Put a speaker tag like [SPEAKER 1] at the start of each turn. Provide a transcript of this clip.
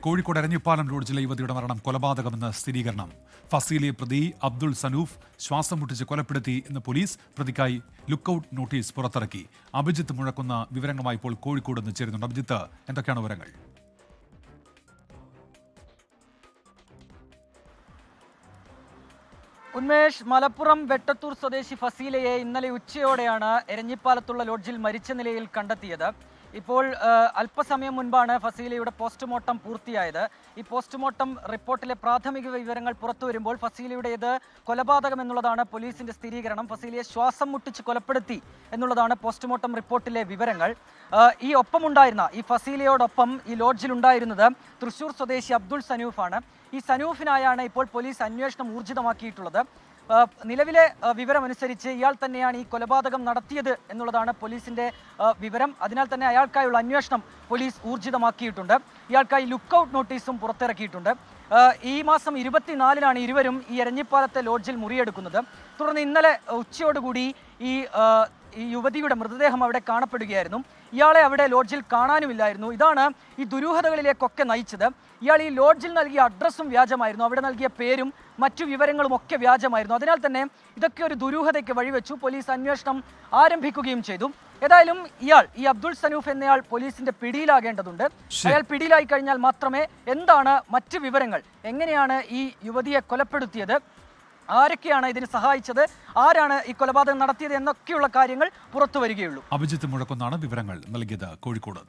[SPEAKER 1] കോഴിക്കോട് എരഞ്ഞിപ്പാലം ലോഡ്ജിലെ യുവതിയുടെ മരണം കൊലപാതകമെന്ന് സ്ഥിരീകരണം. ഫസീലെ പ്രതി അബ്ദുൾ സനൂഫ് ശ്വാസം മുട്ടിച്ച് കൊലപ്പെടുത്തി എന്ന് പോലീസ്. പ്രതിക്കായി ലുക്കൌട്ട് നോട്ടീസ് പുറത്തിറക്കി. അഭിജിത്ത് മുഴക്കുന്ന വിവരങ്ങളുമായി ഇപ്പോൾ കോഴിക്കോട് നിന്ന് ചേരുന്നുണ്ട്. അഭിജിത്ത്, എന്തൊക്കെയാണ് വിവരങ്ങൾ?
[SPEAKER 2] ഉന്മേഷ്, മലപ്പുറം വെട്ടത്തൂർ സ്വദേശി ഫസീലയെ ഇന്നലെ ഉച്ചയോടെയാണ് എരഞ്ഞിപ്പാലത്തുള്ള ലോഡ്ജിൽ മരിച്ച നിലയിൽ കണ്ടെത്തിയത്. ഇപ്പോൾ അല്പസമയം മുൻപാണ് ഫസീലയുടെ പോസ്റ്റ്മോർട്ടം പൂർത്തിയായത്. ഈ പോസ്റ്റ്മോർട്ടം റിപ്പോർട്ടിലെ പ്രാഥമിക വിവരങ്ങൾ പുറത്തു വരുമ്പോൾ ഫസീലയുടേത് കൊലപാതകം എന്നുള്ളതാണ് പോലീസിന്റെ സ്ഥിരീകരണം. ഫസീലയെ ശ്വാസം മുട്ടിച്ച് കൊലപ്പെടുത്തി എന്നുള്ളതാണ് പോസ്റ്റ്മോർട്ടം റിപ്പോർട്ടിലെ വിവരങ്ങൾ. ഈ ഒപ്പമുണ്ടായിരുന്ന ഈ ഫസീലയോടൊപ്പം ഈ ലോഡ്ജിൽ ഉണ്ടായിരുന്നത് തൃശൂർ സ്വദേശി അബ്ദുൾ സനൂഫാണ്. ഈ സനൂഫിനായാണ് ഇപ്പോൾ പോലീസ് അന്വേഷണം ഊർജിതമാക്കിയിട്ടുള്ളത്. നിലവിലെ വിവരമനുസരിച്ച് ഇയാൾ തന്നെയാണ് ഈ കൊലപാതകം നടത്തിയത് എന്നുള്ളതാണ് പോലീസിന്റെ വിവരം. അതിനാൽ തന്നെ അയാൾക്കായുള്ള അന്വേഷണം പോലീസ് ഊർജിതമാക്കിയിട്ടുണ്ട്. ഇയാൾക്കായി ലുക്കൌട്ട് നോട്ടീസും പുറത്തിറക്കിയിട്ടുണ്ട്. ഈ മാസം 24-നാണ് ഇരുവരും ഈ എരഞ്ഞിപ്പാലത്തെ ലോഡ്ജിൽ മുറിയെടുക്കുന്നത്. തുടർന്ന് ഇന്നലെ ഉച്ചയോടുകൂടി ഈ യുവതിയുടെ മൃതദേഹം അവിടെ കാണപ്പെടുകയായിരുന്നു. ഇയാളെ അവിടെ ലോഡ്ജിൽ കാണാനുമില്ലായിരുന്നു. ഇതാണ് ഈ ദുരൂഹതകളിലേക്കൊക്കെ നയിച്ചത്. ഇയാൾ ഈ ലോഡ്ജിൽ നൽകിയ അഡ്രസ്സും വ്യാജമായിരുന്നു, അവിടെ നൽകിയ പേരും മറ്റു വിവരങ്ങളും ഒക്കെ വ്യാജമായിരുന്നു. അതിനാൽ തന്നെ ഇതൊക്കെ ഒരു ദുരൂഹതയ്ക്ക് വഴിവെച്ചു. പോലീസ് അന്വേഷണം ആരംഭിക്കുകയും ചെയ്തു. ഏതായാലും ഈ അബ്ദുൾ സനൂഫ് എന്നയാൾ പോലീസിന്റെ പിടിയിലാകേണ്ടതുണ്ട്. അയാൾ പിടിയിലായി കഴിഞ്ഞാൽ മാത്രമേ എന്താണ് മറ്റു വിവരങ്ങൾ, എങ്ങനെയാണ് ഈ യുവതിയെ കൊലപ്പെടുത്തിയത്, ആരൊക്കെയാണ് ഇതിന് സഹായിച്ചത്, ആരാണ് ഈ കൊലപാതകം നടത്തിയത് എന്നൊക്കെയുള്ള കാര്യങ്ങൾ പുറത്തു വരികയുള്ളൂ.
[SPEAKER 1] അഭിജിത്ത് മുഴക്കുന്നാണ് വിവരങ്ങൾ നൽകിയത് കോഴിക്കോട്.